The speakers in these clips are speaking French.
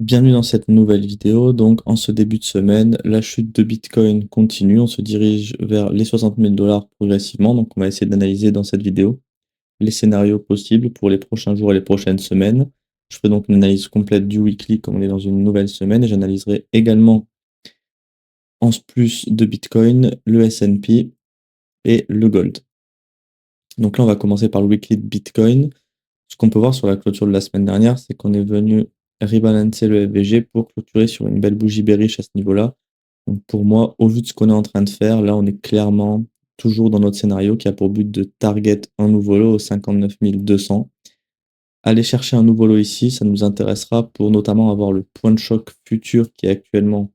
Bienvenue dans cette nouvelle vidéo. Donc, en ce début de semaine, la chute de Bitcoin continue. On se dirige vers les 60 000 dollars progressivement. Donc, on va essayer d'analyser dans cette vidéo les scénarios possibles pour les prochains jours et les prochaines semaines. Je ferai donc une analyse complète du weekly comme on est dans une nouvelle semaine et j'analyserai également en plus de Bitcoin, le S&P et le gold. Donc là, on va commencer par le weekly de Bitcoin. Ce qu'on peut voir sur la clôture de la semaine dernière, c'est qu'on est venu rebalancer le FVG pour clôturer sur une belle bougie bearish à ce niveau-là. Donc pour moi, au vu de ce qu'on est en train de faire, là, on est clairement toujours dans notre scénario qui a pour but de target un nouveau lot au 59 200. Aller chercher un nouveau lot ici, ça nous intéressera pour notamment avoir le point de choc futur qui est actuellement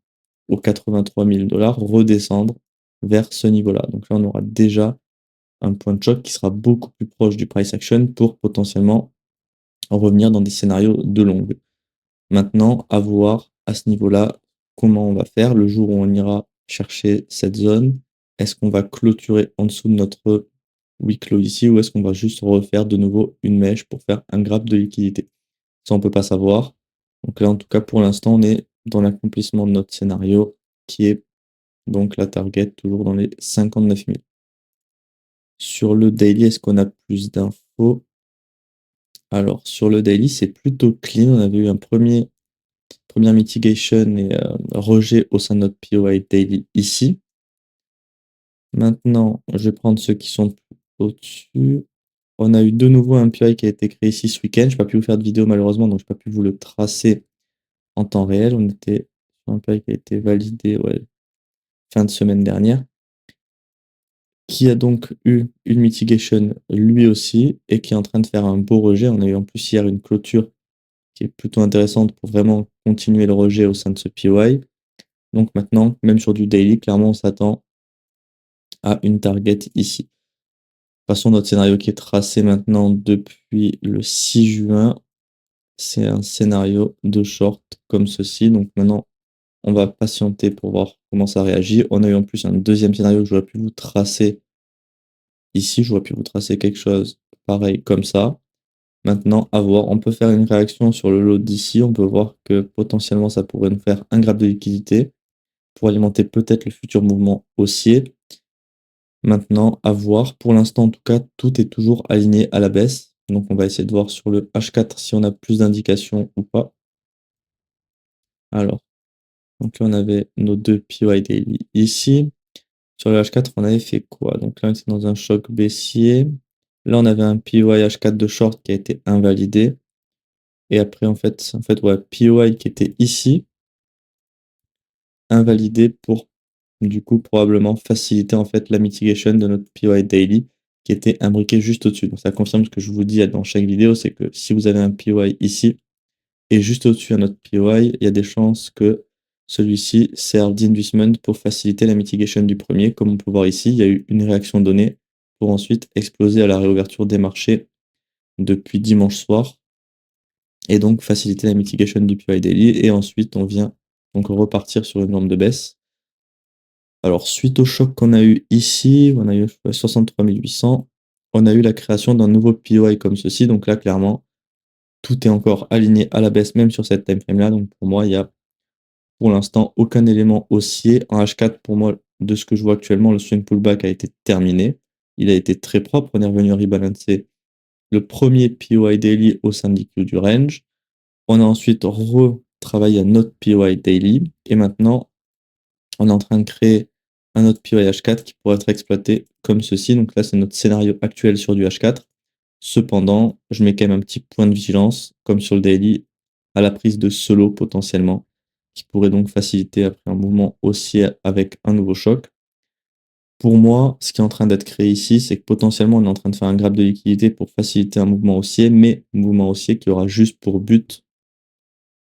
aux 83 000 dollars, redescendre vers ce niveau-là. Donc là, on aura déjà un point de choc qui sera beaucoup plus proche du price action pour potentiellement revenir dans des scénarios de longue. Maintenant, à voir à ce niveau-là comment on va faire le jour où on ira chercher cette zone. Est-ce qu'on va clôturer en dessous de notre week low ici ou est-ce qu'on va juste refaire de nouveau une mèche pour faire un grab de liquidité? Ça, on peut pas savoir. Donc là, en tout cas, pour l'instant, on est dans l'accomplissement de notre scénario qui est donc la target toujours dans les 59 000. Sur le daily, est-ce qu'on a plus d'infos? Alors, sur le daily, c'est plutôt clean. On avait eu première mitigation et rejet au sein de notre POI daily ici. Maintenant, je vais prendre ceux qui sont au-dessus. On a eu de nouveau un POI qui a été créé ici ce week-end. Je n'ai pas pu vous faire de vidéo malheureusement, donc je n'ai pas pu vous le tracer en temps réel. On était sur un POI qui a été validé fin de semaine dernière, qui a donc eu une mitigation lui aussi et qui est en train de faire un beau rejet. On a eu en plus hier une clôture qui est plutôt intéressante pour vraiment continuer le rejet au sein de ce POI. Donc maintenant, même sur du daily, clairement, on s'attend à une target ici. De toute façon, notre scénario qui est tracé maintenant depuis le 6 juin, c'est un scénario de short comme ceci. Donc maintenant, on va patienter pour voir comment ça réagit. On a eu en plus un deuxième scénario que j'aurais pu vous tracer ici. J'aurais pu vous tracer quelque chose pareil comme ça. Maintenant, à voir. On peut faire une réaction sur le lot d'ici. On peut voir que potentiellement, ça pourrait nous faire un grab de liquidité pour alimenter peut-être le futur mouvement haussier. Maintenant, à voir. Pour l'instant, en tout cas, tout est toujours aligné à la baisse. Donc, on va essayer de voir sur le H4 si on a plus d'indications ou pas. Alors, donc là, on avait nos deux PY daily ici. Sur le H4, on avait fait quoi? Donc là, c'est dans un choc baissier. Là, on avait un PY H4 de short qui a été invalidé. Et après, ouais, PY qui était ici, invalidé pour, du coup, probablement faciliter en fait la mitigation de notre PY daily qui était imbriqué juste au-dessus. Donc ça confirme ce que je vous dis dans chaque vidéo, c'est que si vous avez un PY ici et juste au-dessus un autre PY, il y a des chances que celui-ci serve d'investment pour faciliter la mitigation du premier. Comme on peut voir ici, il y a eu une réaction donnée pour ensuite exploser à la réouverture des marchés depuis dimanche soir et donc faciliter la mitigation du PY daily. Et ensuite, on vient donc repartir sur une norme de baisse. Alors, suite au choc qu'on a eu ici, on a eu 63 800, on a eu la création d'un nouveau POI comme ceci. Donc là, clairement, tout est encore aligné à la baisse, même sur cette time frame là. Donc pour moi, il y a pour l'instant aucun élément haussier. En H4, pour moi, de ce que je vois actuellement, le swing pullback a été terminé. Il a été très propre. On est revenu rebalancer le premier POI daily au sein du range. On a ensuite retravaillé un autre POI daily. Et maintenant, on est en train de créer un autre POI H4 qui pourrait être exploité comme ceci. Donc là, c'est notre scénario actuel sur du H4. Cependant, je mets quand même un petit point de vigilance, comme sur le daily, à la prise de solo potentiellement, qui pourrait donc faciliter après un mouvement haussier avec un nouveau choc. Pour moi, ce qui est en train d'être créé ici, c'est que potentiellement on est en train de faire un grab de liquidité pour faciliter un mouvement haussier, mais un mouvement haussier qui aura juste pour but,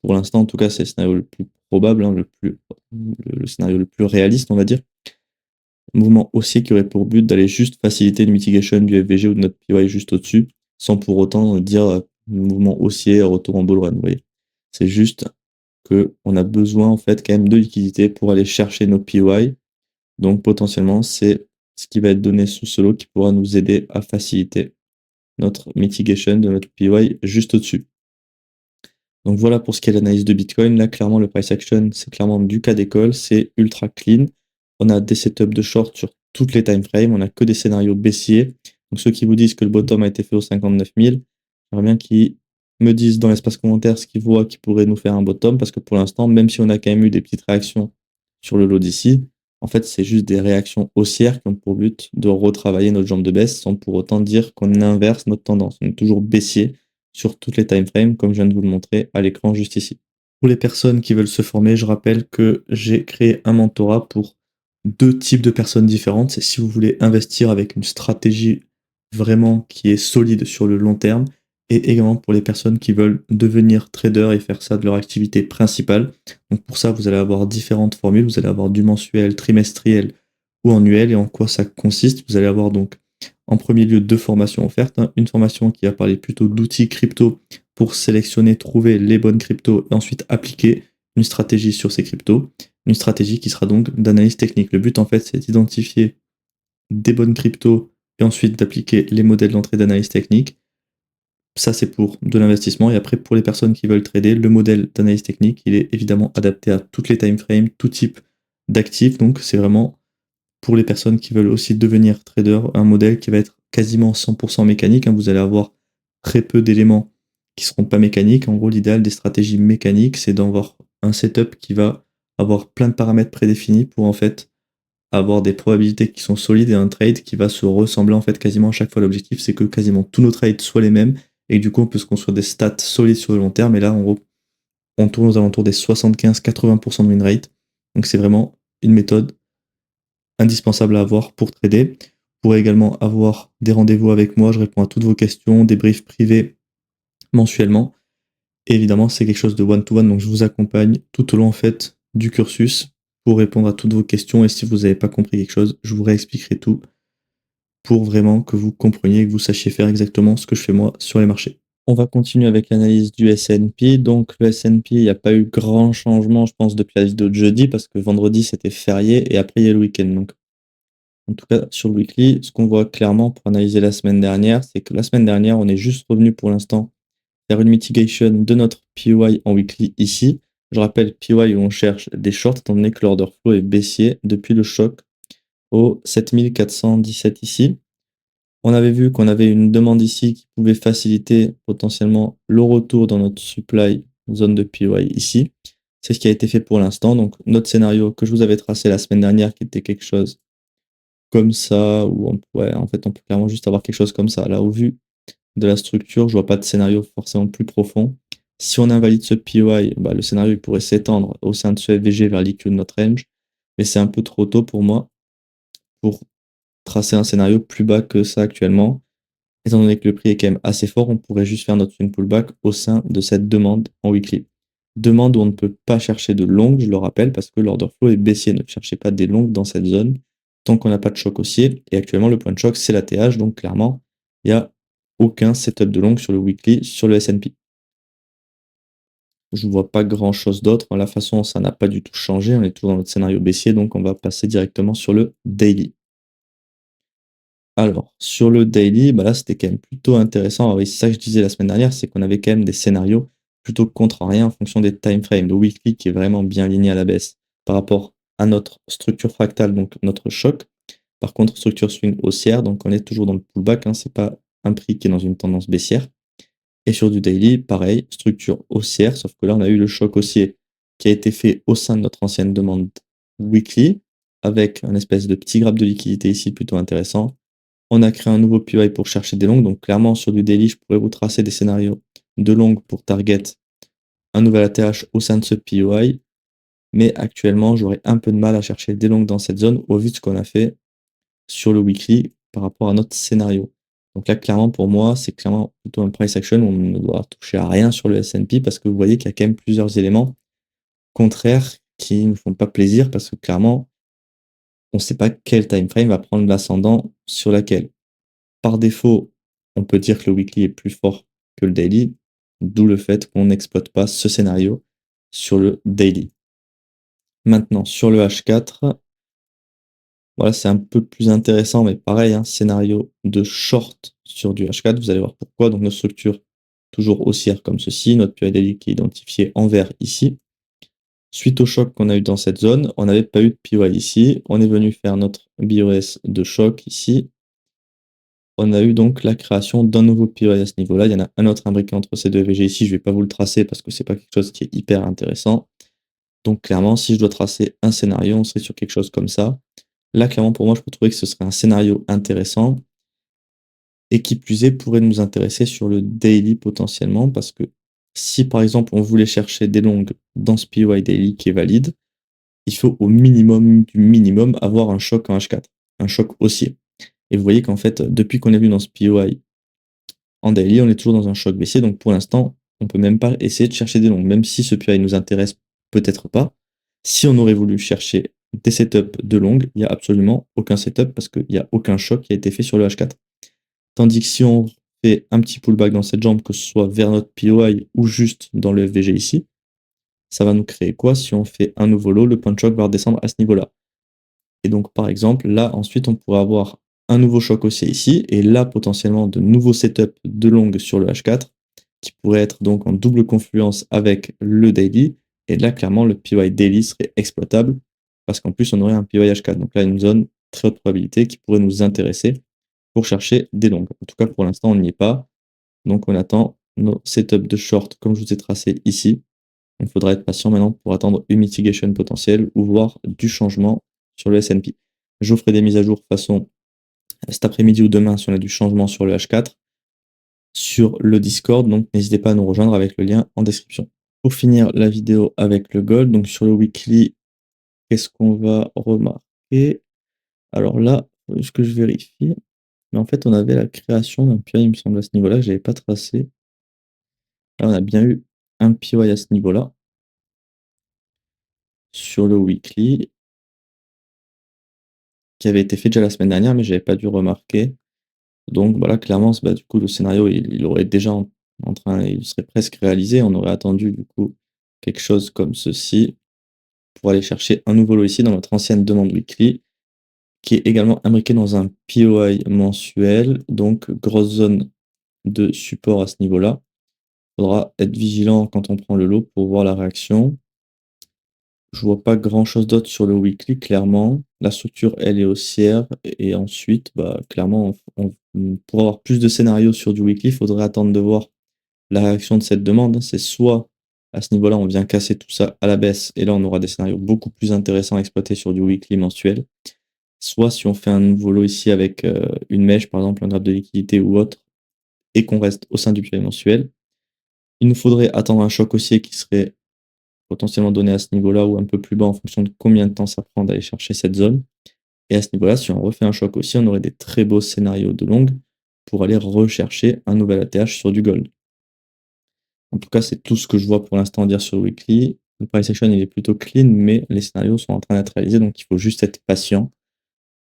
pour l'instant en tout cas c'est le scénario le plus probable, hein, le scénario le plus réaliste on va dire, mouvement haussier qui aurait pour but d'aller juste faciliter une mitigation du FVG ou de notre PY juste au-dessus, sans pour autant dire mouvement haussier, retour en bull run. Vous voyez. C'est juste qu'on a besoin en fait quand même de liquidité pour aller chercher nos PY. Donc potentiellement, c'est ce qui va être donné sous ce lot qui pourra nous aider à faciliter notre mitigation de notre PY juste au-dessus. Donc voilà pour ce qui est de l'analyse de Bitcoin. Là, clairement, le price action, c'est clairement du cas d'école, c'est ultra clean. On a des setups de short sur toutes les time frames, on a que des scénarios baissiers. Donc ceux qui vous disent que le bottom a été fait aux 59 000, j'aimerais bien qu'ils me disent dans l'espace commentaire ce qu'ils voient qui pourrait nous faire un bottom, parce que pour l'instant, même si on a quand même eu des petites réactions sur le lot d'ici, en fait, c'est juste des réactions haussières qui ont pour but de retravailler notre jambe de baisse sans pour autant dire qu'on inverse notre tendance. On est toujours baissier sur toutes les time frames, comme je viens de vous le montrer à l'écran juste ici. Pour les personnes qui veulent se former, je rappelle que j'ai créé un mentorat pour deux types de personnes différentes. C'est si vous voulez investir avec une stratégie vraiment qui est solide sur le long terme, et également pour les personnes qui veulent devenir trader et faire ça de leur activité principale. Donc pour ça, vous allez avoir différentes formules. Vous allez avoir du mensuel, trimestriel ou annuel. Et en quoi ça consiste? Vous allez avoir donc en premier lieu deux formations offertes, hein. Une formation qui va parler plutôt d'outils crypto pour sélectionner, trouver les bonnes cryptos et ensuite appliquer une stratégie sur ces cryptos. Une stratégie qui sera donc d'analyse technique. Le but en fait, c'est d'identifier des bonnes cryptos et ensuite d'appliquer les modèles d'entrée d'analyse technique. Ça, c'est pour de l'investissement. Et après, pour les personnes qui veulent trader, le modèle d'analyse technique, il est évidemment adapté à toutes les time frames, tout type d'actifs. Donc, c'est vraiment pour les personnes qui veulent aussi devenir trader, un modèle qui va être quasiment 100% mécanique, hein. Vous allez avoir très peu d'éléments qui ne seront pas mécaniques. En gros, l'idéal des stratégies mécaniques, c'est d'avoir un setup qui va avoir plein de paramètres prédéfinis pour en fait avoir des probabilités qui sont solides et un trade qui va se ressembler en fait quasiment à chaque fois. L'objectif, c'est que quasiment tous nos trades soient les mêmes et du coup, on peut se construire des stats solides sur le long terme. Et là, en gros, on tourne aux alentours des 75-80% de win rate. Donc, c'est vraiment une méthode indispensable à avoir pour trader. Vous pourrez également avoir des rendez-vous avec moi. Je réponds à toutes vos questions, des briefs privés mensuellement. Et évidemment, c'est quelque chose de one-to-one. Donc, je vous accompagne tout au long en fait du cursus pour répondre à toutes vos questions. Et si vous n'avez pas compris quelque chose, je vous réexpliquerai tout pour vraiment que vous compreniez et que vous sachiez faire exactement ce que je fais moi sur les marchés. On va continuer avec l'analyse du S&P. Donc le S&P, il n'y a pas eu grand changement, je pense, depuis la vidéo de jeudi, parce que vendredi, c'était férié, et après, il y a le week-end. Donc, en tout cas, sur le weekly, ce qu'on voit clairement pour analyser la semaine dernière, c'est que la semaine dernière, on est juste revenu pour l'instant faire une mitigation de notre PY en weekly ici. Je rappelle, PY où on cherche des shorts, étant donné que l'order flow est baissier depuis le choc au 7417 ici. On avait vu qu'on avait une demande ici qui pouvait faciliter potentiellement le retour dans notre supply zone de PY ici. C'est ce qui a été fait pour l'instant. Donc notre scénario que je vous avais tracé la semaine dernière, qui était quelque chose comme ça, où en fait on peut clairement juste avoir quelque chose comme ça. Là, au vu de la structure, je vois pas de scénario forcément plus profond. Si on invalide ce PY, bah, le scénario il pourrait s'étendre au sein de ce FVG vers l'IQ de notre range, mais c'est un peu trop tôt pour moi pour tracer un scénario plus bas que ça actuellement. Étant donné que le prix est quand même assez fort, on pourrait juste faire notre swing pullback au sein de cette demande en weekly. Demande où on ne peut pas chercher de longues, je le rappelle, parce que l'order flow est baissier. Ne cherchez pas des longues dans cette zone tant qu'on n'a pas de choc haussier. Et actuellement, le point de choc, c'est la TH. Donc clairement, il n'y a aucun setup de longue sur le weekly, sur le S&P. Je ne vois pas grand chose d'autre. La façon, ça n'a pas du tout changé. On est toujours dans notre scénario baissier, donc on va passer directement sur le daily. Alors, sur le daily, bah là, c'était quand même plutôt intéressant. Alors, oui, c'est ça que je disais la semaine dernière, c'est qu'on avait quand même des scénarios plutôt contrariés en fonction des time frames. Le weekly qui est vraiment bien aligné à la baisse par rapport à notre structure fractale, donc notre choc. Par contre, structure swing haussière, donc on est toujours dans le pullback, hein, c'est pas un prix qui est dans une tendance baissière. Et sur du daily, pareil, structure haussière, sauf que là, on a eu le choc haussier qui a été fait au sein de notre ancienne demande weekly, avec un espèce de petit grappe de liquidité ici plutôt intéressant. On a créé un nouveau PY pour chercher des longues. Donc clairement, sur du daily, je pourrais vous tracer des scénarios de longues pour target un nouvel ATH au sein de ce PY. Mais actuellement, j'aurais un peu de mal à chercher des longues dans cette zone au vu de ce qu'on a fait sur le weekly par rapport à notre scénario. Donc là, clairement, pour moi, c'est clairement plutôt un price action où on ne doit toucher à rien sur le S&P parce que vous voyez qu'il y a quand même plusieurs éléments contraires qui ne font pas plaisir parce que clairement, on ne sait pas quel time frame va prendre l'ascendant sur laquelle. Par défaut, on peut dire que le weekly est plus fort que le daily, d'où le fait qu'on n'exploite pas ce scénario sur le daily. Maintenant, sur le H4, voilà, c'est un peu plus intéressant, mais pareil, hein, scénario de short sur du H4, vous allez voir pourquoi. Donc, nos structures toujours haussière comme ceci, notre POI daily qui est identifié en vert ici. Suite au choc qu'on a eu dans cette zone, on n'avait pas eu de POI ici. On est venu faire notre BOS de choc ici. On a eu donc la création d'un nouveau POI à ce niveau-là. Il y en a un autre imbriqué entre ces deux VG ici. Je ne vais pas vous le tracer parce que c'est pas quelque chose qui est hyper intéressant. Donc clairement, si je dois tracer un scénario, on serait sur quelque chose comme ça. Là, clairement, pour moi, je peux trouver que ce serait un scénario intéressant et qui plus est pourrait nous intéresser sur le daily potentiellement parce que si par exemple on voulait chercher des longues dans ce POI daily qui est valide, il faut au minimum du minimum avoir un choc en H4, un choc haussier. Et vous voyez qu'en fait, depuis qu'on est venu dans ce POI en daily, on est toujours dans un choc baissier. Donc pour l'instant, on peut même pas essayer de chercher des longues, même si ce POI nous intéresse peut-être pas. Si on aurait voulu chercher des setups de longues, il n'y a absolument aucun setup parce qu'il n'y a aucun choc qui a été fait sur le H4. Tandis que si on fait un petit pullback dans cette jambe, que ce soit vers notre POI ou juste dans le FVG ici, ça va nous créer quoi? Si on fait un nouveau low, le point de choc va redescendre à ce niveau-là. Et donc, par exemple, là, ensuite, on pourrait avoir un nouveau choc haussier ici, et là, potentiellement, de nouveaux setups de longue sur le H4, qui pourraient être donc en double confluence avec le daily. Et là, clairement, le PY daily serait exploitable, parce qu'en plus, on aurait un PY H4. Donc là, une zone très haute probabilité qui pourrait nous intéresser pour chercher des longues. En tout cas, pour l'instant, on n'y est pas. Donc, on attend nos setups de short, comme je vous ai tracé ici. Il faudra être patient maintenant pour attendre une mitigation potentielle ou voir du changement sur le S&P. Je vous ferai des mises à jour façon cet après-midi ou demain si on a du changement sur le H4 sur le Discord, donc n'hésitez pas à nous rejoindre avec le lien en description. Pour finir la vidéo avec le gold, donc sur le weekly, qu'est-ce qu'on va remarquer? Alors là, faut juste que je vérifie, mais en fait on avait la création d'un PI, il me semble, à ce niveau-là, que je n'avais pas tracé. Là on a bien eu un PI à ce niveau-là sur le weekly, qui avait été fait déjà la semaine dernière, mais je n'avais pas dû remarquer. Donc voilà, clairement, bah, du coup, le scénario, il aurait déjà en train, il serait presque réalisé. On aurait attendu du coup quelque chose comme ceci pour aller chercher un nouveau lot ici dans notre ancienne demande weekly, qui est également imbriqué dans un POI mensuel, donc grosse zone de support à ce niveau-là. Il faudra être vigilant quand on prend le lot pour voir la réaction. Je vois pas grand chose d'autre sur le weekly, clairement. La structure, elle est haussière. Et ensuite, bah, clairement, pour avoir plus de scénarios sur du weekly, il faudrait attendre de voir la réaction de cette demande. C'est soit à ce niveau-là, on vient casser tout ça à la baisse. Et là, on aura des scénarios beaucoup plus intéressants à exploiter sur du weekly mensuel. Soit si on fait un nouveau lot ici avec une mèche, par exemple, un graphe de liquidité ou autre, et qu'on reste au sein du PI mensuel, il nous faudrait attendre un choc haussier qui serait potentiellement donné à ce niveau-là ou un peu plus bas en fonction de combien de temps ça prend d'aller chercher cette zone. Et à ce niveau-là, si on refait un choc aussi, on aurait des très beaux scénarios de longue pour aller rechercher un nouvel ATH sur du gold. En tout cas, c'est tout ce que je vois pour l'instant à dire sur le weekly. Le price action, il est plutôt clean, mais les scénarios sont en train d'être réalisés, donc il faut juste être patient.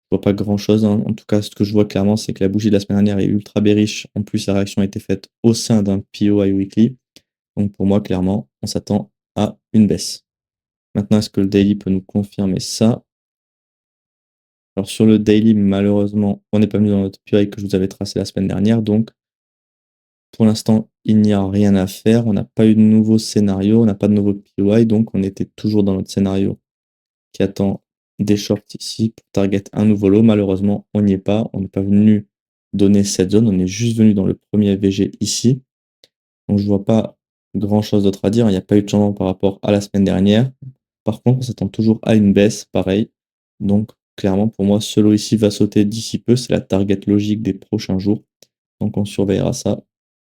Je vois pas grand-chose, hein. En tout cas, ce que je vois clairement, c'est que la bougie de la semaine dernière est ultra bearish. En plus, la réaction a été faite au sein d'un POI weekly. Donc pour moi, clairement, on s'attend à une baisse. Maintenant, est-ce que le daily peut nous confirmer ça? Alors sur le daily, malheureusement, on n'est pas venu dans notre POI que je vous avais tracé la semaine dernière, donc pour l'instant, il n'y a rien à faire. On n'a pas eu de nouveau scénario, on n'a pas de nouveau POI, donc on était toujours dans notre scénario qui attend des shorts ici pour target un nouveau lot. Malheureusement, on n'y est pas. On n'est pas venu donner cette zone, on est juste venu dans le premier VG ici. Donc je ne vois pas grand-chose d'autre à dire. Il n'y a pas eu de changement par rapport à la semaine dernière. Par contre, on s'attend toujours à une baisse, pareil. Donc clairement, pour moi, ce lot ici va sauter d'ici peu. C'est la target logique des prochains jours. Donc on surveillera ça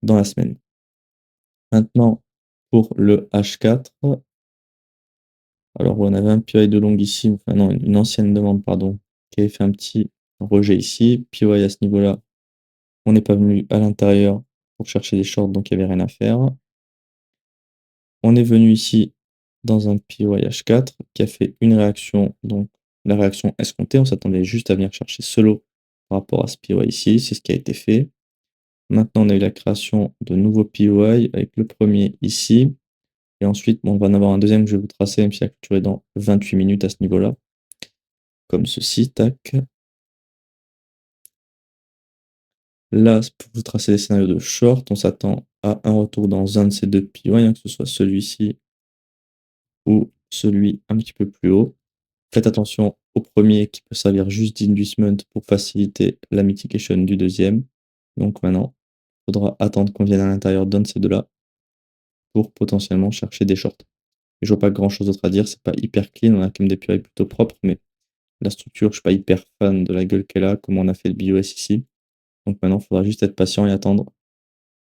dans la semaine. Maintenant, pour le H4, alors on avait un POI de longue ici, enfin non, une ancienne demande, pardon, qui avait fait un petit rejet ici. POI à ce niveau-là, on n'est pas venu à l'intérieur pour chercher des shorts, donc il n'y avait rien à faire. On est venu ici dans un POI H4 qui a fait une réaction, donc la réaction escomptée. On s'attendait juste à venir chercher ce lot par rapport à ce POI ici, c'est ce qui a été fait. Maintenant, on a eu la création de nouveaux POI avec le premier ici. Et ensuite, bon, on va en avoir un deuxième que je vais vous tracer, même si la clôture est dans 28 minutes à ce niveau-là. Comme ceci, tac. Là, pour vous tracer les scénarios de short, on s'attend à un retour dans un de ces 2 POI, hein, que ce soit celui-ci ou celui un petit peu plus haut. Faites attention au premier qui peut servir juste d'inducement pour faciliter la mitigation du deuxième. Donc maintenant, il faudra attendre qu'on vienne à l'intérieur d'un de ces deux-là pour potentiellement chercher des shorts. Je vois pas grand chose d'autre à dire, c'est pas hyper clean, on a quand même des POI plutôt propres, mais la structure, je suis pas hyper fan de la gueule qu'elle a, comme on a fait le BOS ici. Donc maintenant, il faudra juste être patient et attendre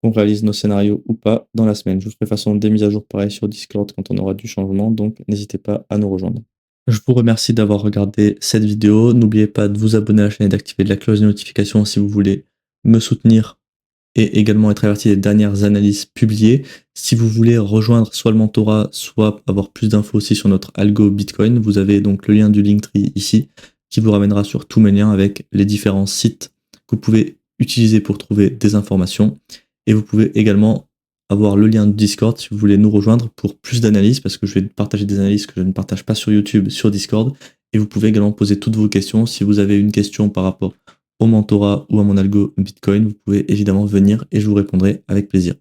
qu'on réalise nos scénarios ou pas dans la semaine. Je vous ferai de toute façon des mises à jour pareil sur Discord quand on aura du changement, donc n'hésitez pas à nous rejoindre. Je vous remercie d'avoir regardé cette vidéo. N'oubliez pas de vous abonner à la chaîne et d'activer la cloche de notification si vous voulez me soutenir et également être averti des dernières analyses publiées. Si vous voulez rejoindre soit le mentorat, soit avoir plus d'infos aussi sur notre algo Bitcoin, vous avez donc le lien du Linktree ici qui vous ramènera sur tous mes liens avec les différents sites que vous pouvez utiliser pour trouver des informations. Et vous pouvez également avoir le lien de Discord si vous voulez nous rejoindre pour plus d'analyses, parce que je vais partager des analyses que je ne partage pas sur YouTube, sur Discord. Et vous pouvez également poser toutes vos questions. Si vous avez une question par rapport au mentorat ou à mon algo Bitcoin, vous pouvez évidemment venir et je vous répondrai avec plaisir.